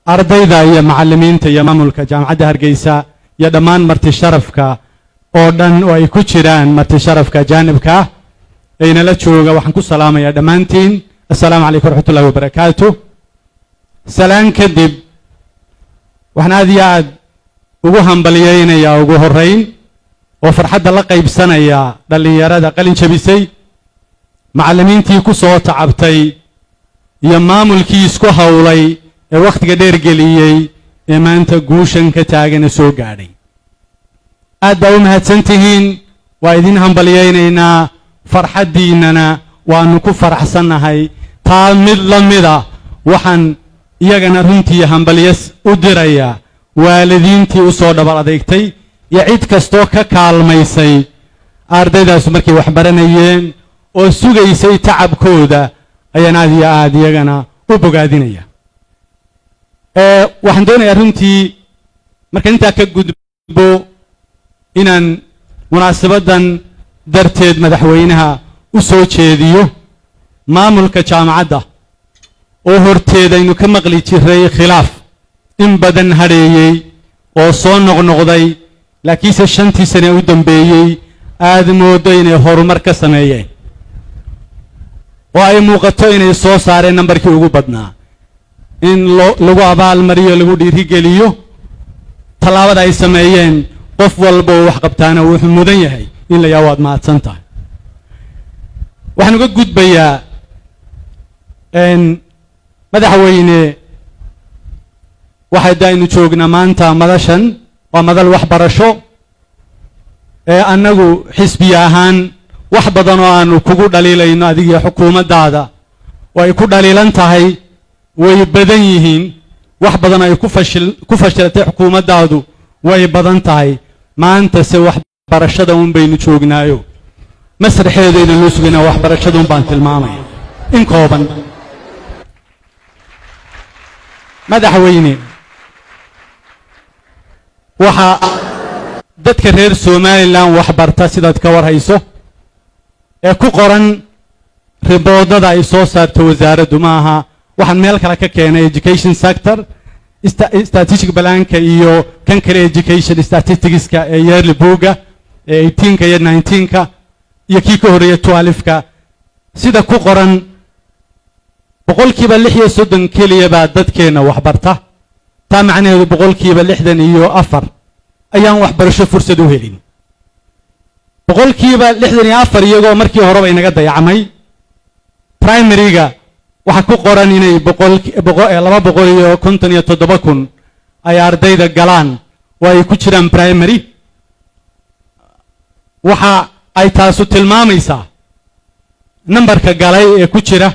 ardayda iyo macallimiinta iyo maamulka jaamacadda Hargeysa iyo dhammaan marti sharafka oo dhan oo ay ku jiraan marti sharafka jaanibka ayna la jooga waxaan ku salaamayaa dhammaantiin assalaamu calaykum waraxmatullaahi wabarakaatuh. salaan kadib waxaan aad iyo aad ugu hambaliyeynayaa ugu horreyn oo farxadda la qaybsanaya dhalinyarada qalin jabisay macallimiintii ku soo tacabtay iyo maamulkii isku hawlay ee waqtiga dheer geliyey ee maanta guushan ka taagan soo gaadhay. aad baa u mahadsantihiin, waa idin hambaliyeynaynaa, farxaddiinnana waanu ku faraxsannahay. taa mid la mida waxaan iyagana runtii hambaliyas u dirayaa waalidiintii u soo dhabar adeegtay iyo cid kastoo ka kaalmaysay ardaydaas markay wax baranayeen oo sugaysay tacabkooda ayaan aad iyo aad iyagana u bogaadinaya. waxaan doonayaa runtii markaan intaa ka gudbo inaan munaasabaddan darteed madaxweynaha u soo jeediyo maamulka jaamacadda oo horteedaynu ka maqli jiray khilaaf in badan hadheeyey oo soo noqnoqday laakiinse 5 sano u dambeeyey aad moodo inay horumar ka sameeyeen oo ay muuqato inay soo saareen nambarkii ugu badnaa in lagu abaalmariyo lagu dhiirigeliyo tallaabada ay sameeyeen. qof walba oo wax qabtaana wuxuu mudan yahay in la yaabo waad mahadsan tahay. waxaan uga gudbayaa madaxweyne waxaynu joognaa maanta madashan waa madal waxbarasho annagu xisbi ahaan wax badan oo aanu kugu dhaliilayno adiga xukuumaddaada oo ay ku dhaliilan tahay way badan yihiin. wax badan ay ku fashilatay xukuumaddaadu way badan tahay. maanta se waxbarashada un baynu joognaayo masraxeedayna loo sugaynaa waxbarashada un baan tilmaamaya in kooban. madaxweyne waxaa dadka reer Somaliland waxbarta sidaad ka warhayso ee ku qoran riboodada ay soo saarto wasaaraddu maaha waxaan meel kale ka keenay education sector statistic balanka iyo kan kale education statisticska ee yearly booga ee 18ka iyo 19ka iyo kii ka horeeya 12ka sida ku qoran boqolkiiba 36 kaliya baa dadkeena waxbarta. taa macnaheedu boqolkiiba 64 ayaan waxbarasho fursad u helin. boqolkiiba 64 iyagoo markii horeba inaga dayacmay. primaryga waxa ku qoran inay 257,000 ay ardayda galaan oo ay ku jiraan primary. waxa ay taasu tilmaamaysaa nambarka galay ee ku jira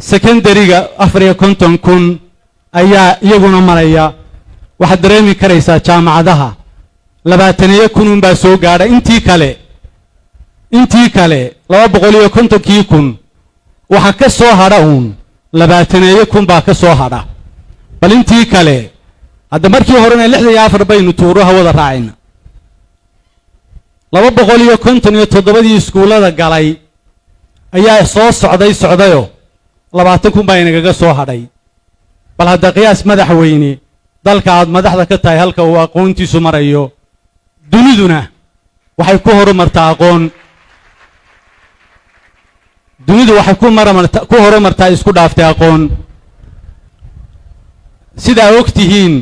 secondaryga 54,000 ayaa iyaguna maraya. waxaad dareemi karaysaa jaamacadaha 20,000 baa soo gaadha. intii kale 250,000 waxa ka soo hadha 20,000 baa ka soo hadha. bal intii kale hadda markii horena 64 baynu tuuro hawada raacayna. 257 iskuulada galay ayaa soo socdayo 20,000 baa inagaga soo hadhay. bal hadda qiyaas madaxweyne dalka aad madaxda ka tahay halka uu aqoontiisu marayo. duniduna waxay ku horumartaa aqoon. dunidu waxay ku horumartaa isku dhaaftay aqoon. sidaa ogtihiin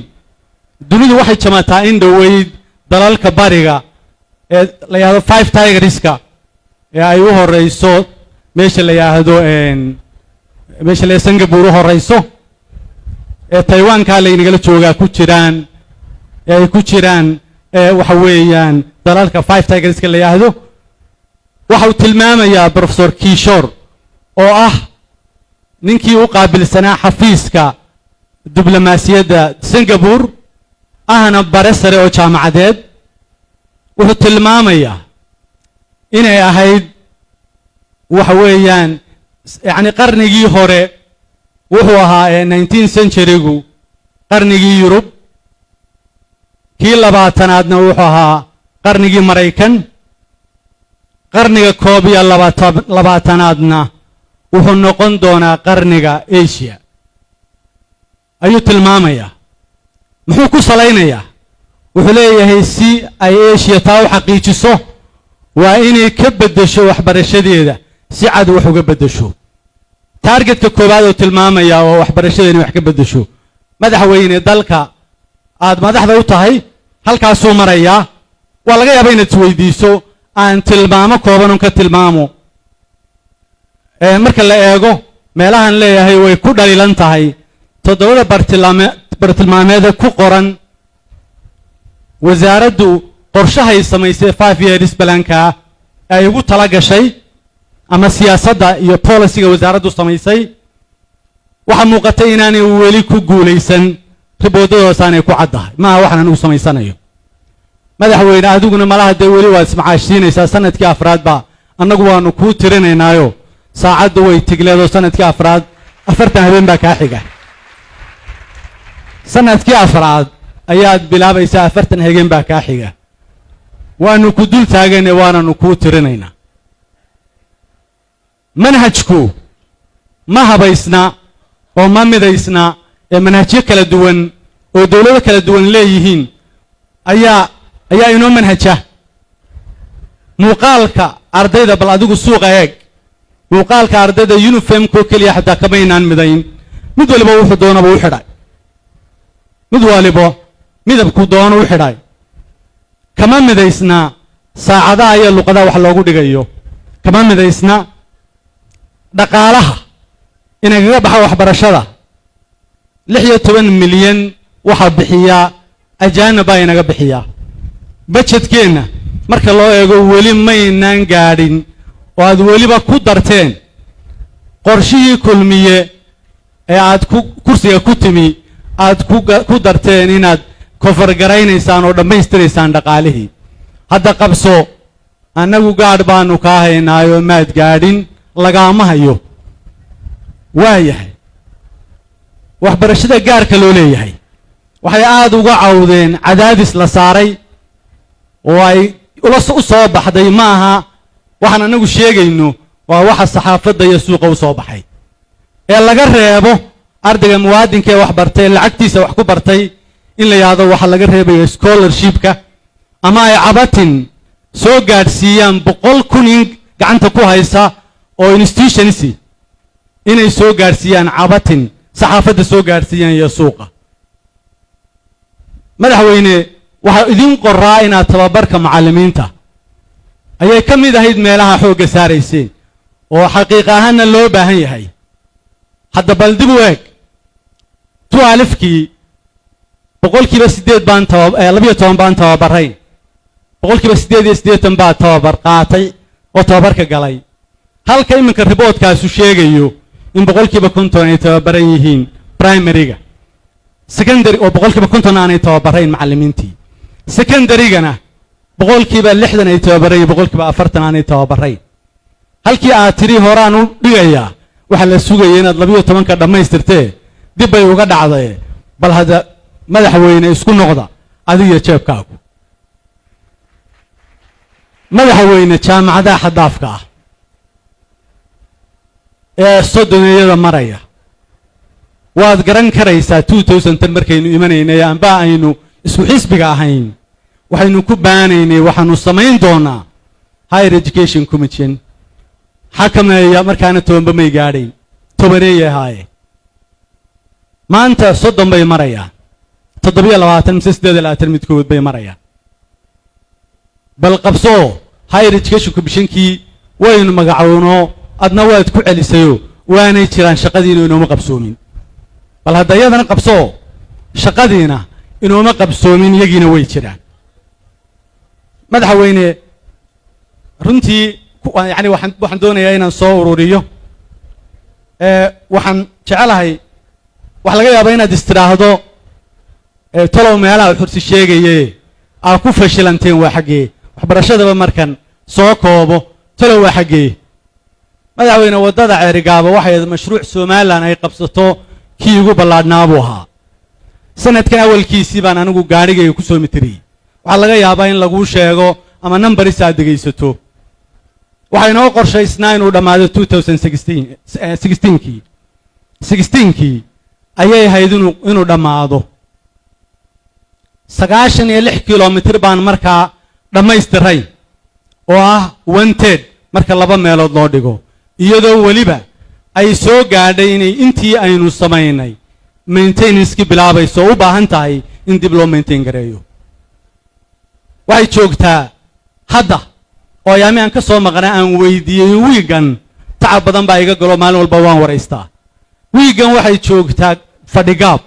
dunidu waxay jamataa in dhoweyd dalalka bariga ee la yiraahdo 5 tigerska ee ay u horeyso meesha la yiraahdo Singapore u horeyso ee Taiwan ka la inagala joogaa ku jiraan ee ay ku jiraan waxa weeyaan dalalka 5 tigerska la yiraahdo. waxa uu tilmaamayaa Professor Kishore oo ah ninkii u qaabilsanaa xafiiska diblomaasiyadda Singapore ahna bare sare oo jaamacadeed. wuxuu tilmaamayaa inay ahayd waxa weeyaan yani qarnigii hore wuxuu ahaa 19th centurygu qarnigii Yurub, kii 20aadna wuxuu ahaa qarnigii Mareykan, qarniga 21aadna wuxuu noqon doonaa qarniga Asia. ayuu tilmaamayaa muxuu ku salaynayaa wuxuu leeyahay si ay Asia taa u xaqiijiso waa inay ka bedesho waxbarashadeeda si cad wax uga bedesho targetka koobaad oo tilmaamaya oo waxbarashadeena wax ka bedesho madaxweyne dalka aad madaxda u tahay halkaas uu marayaa waa laga yaabaa inaad isweydiiso aan tilmaamo kooban ka tilmaamo marka la eego meelahan leeyahay way ku dhaliilan tahay todobada bartilmaameed ku qoran wasaaraddu qorshahay samaysay 5 years balanka ay ugu tala gashay ama siyaasadda iyo policy-ga wasaaraddu samaysay waxa muuqatay inaanay weli ku guuleysan riboodadooda aanay ku caddahay ma waxaan uu samaysanayo madaxweyne adiguna malaha de weli waa ismacaashiinaysaa sanadkii afraad ba annagu waanu ku tirinaynaayo saacaddu way tigleedo sanadkii afraad 40 habeen baa ka xiga sanadkii afraad ayaad bilaabaysaa 40 habeen baa ka xiga waanu ku dul taaganay waanu ku tirinaynaa manhajku ma habaysna oo ma midaysna ee manhajyo kala duwan oo dawlado kala duwan leeyihiin ayaa inoo manhaja muuqaalka ardayda bal adigu suuqa eeg muuqaalka ardayda uniformko kaliya xataa kama inaan midayn mid waliba wuxuu doonaba u xidhay mid waliba midabku doono u xidhay kama midaysna saacadaha iyo luqadaha wax loogu dhigayo kama midaysna dhaqaalaha inaga baxo waxbarashada 16 milyan waxa bixiya ajaanib ay inaga bixiya budgetkeena marka loo eego weli maynaan gaadhin oo aad weliba ku darteen qorshihii kulmiye ee aad kursiga ku timi aad ku darteen inaad kofar garaynaysaan oo dhammaystiraysaan dhaqaalihii hadda qabso annagu gaadh baanu ka haynaayo maad gaadhin lagaama hayo waayahay waxbarashada gaarka loo leeyahay waxay aad uga cawdeen cadaadis la saaray oo ay u soo baxday ma aha waxaan anagu sheegayno waa waxa saxaafadda iyo suuqa u soo baxay ee laga reebo ardayga muwaadinka ee wax bartay lacagtiisa wax ku bartay in la yaado waxa laga reebayo scholarship-ka ama ay cabatin soo gaadhsiiyaan 100,000 gacanta ku haysa oo institutions inay soo gaadhsiiyaan cabatin saxaafadda soo gaadhsiiyaan iyo suuqa madaxweyne waxa idin qoraa inaad tababarka macallimiinta ayay ka mid ahayd meelaha xoogga saarayseen oo xaqiiq ahaanna loo baahan yahay hadda bal dib u eeg 12kii 8% baan 12 baan tababarayn 8% baa tababar qaatay oo tababarka galay halka iminka riboodkaasu sheegayo in 50% ay tababaran yihiin primary-ga secondary oo 50% aanay tababarayn macallimiintii secondary-gana 60% ay tababaray 40% aanay tababarayn halkii aad tiri horaan u dhigaya waxa la sugayay inaad 12 ka dhamaystirtee dib bay uga dhacday bal hada madaxweyne isku noqda adiga jeebkaagu madaxweyne jaamacadaha xadaafka ah ee soddoniyada maraya waad garan karaysaa 2000 markaynu imanaynay amba aynu isku xisbiga ahayn waxaynu ku baanaynay waxaanu samayn doonaa higher education commission xakameeya markaana tobanba may gaadhayn tobaneeyay haaye maanta 30 bay marayaan 27 midkood bay marayaan bal qabso higher education commission-kii waynu magacowno adna waad ku celisayo waanay jiraan shaqadiina inooma qabsoomin bal hadda iyadana qabso shaqadiina inooma qabsoomin iyagiina way jiraan madaxweyne runtii yani waxaan doonayaa inaan soo ururiyo waxaan jecelahay wax laga yaabaa inaad istiraahdo talow meelaha xursi sheegaye aa ku fashilanteen waa xaggee waxbarashadaba markan soo koobo talow waa xaggee madaxweyne waddada ceerigaaba waxay mashruuc Soomaaliland ay qabsato kii ugu ballaadhnaa buu ahaa sanadkan awalkiisii baan anigu gaarigayga ku soo mitiriyey waxaa laga yaabaa in lagu sheego ama numberis aad dhegaysato waxay noo qorshaysnaa inuu dhammaado 2016kii ayay ahayd inuu dhammaado 96 kilomitir baan markaa dhammaystiray oo ah 1/3 marka laba meelood loo dhigo iyadoo weliba ay soo gaadhay inay intii aynu samaynay maintenance-ki bilaabayso u baahan tahay in dib loo maintain gareeyo waxay joogtaa hadda oo ayaami aan ka soo maqnaa aan weydiiyey wiigan tacab badan baa iga galo maalin walba waan waraystaa wiigan waxay joogtaa fadhigaab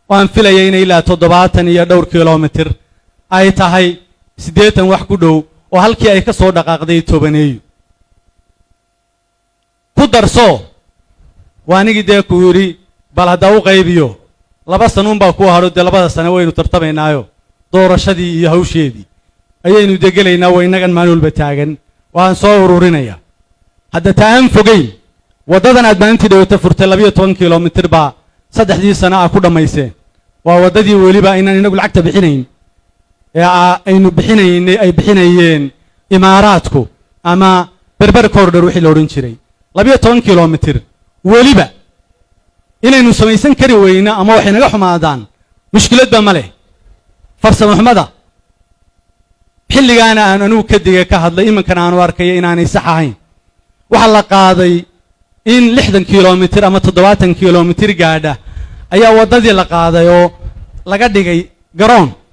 oo aan filayay inay ilaa 70 iyo dhowr kilomitir ay tahay 80 wax ku dhow oo halkii ay ka soo dhaqaaqday tobaneeyo ku darso waanigi dee ku yiri bal hadda u qaybiyo 2 sano baa ku haro dee 2 sano waynu tartamaynaayo doorashadii iyo hawsheedii ayaynu degelaynaa way inagan maalin walba taagan waan soo ururinaya hadda taan fogay wadadan aad maalintii dhawata furtay 12 kilomitir baa 3 sano ku dhamayseen waa wadadii weliba inaan inagu lacagta bixinayn ee aynu bixinaynay ay bixinayeen imaaraadku ama berber corridor wixii la oran jiray 12 kilomitir weliba inaynu samaysan kari weyna ama waxay naga xumaadaan mushkilad ba male farsamo xumada xilligaana aan anu ka digay ka hadlay imankana aanu arkay inaanay sax ahayn waxa la qaaday in 60 kilomitir ama 70 kilomitir gaadha ayaa wadadii la qaaday oo laga dhigay garoon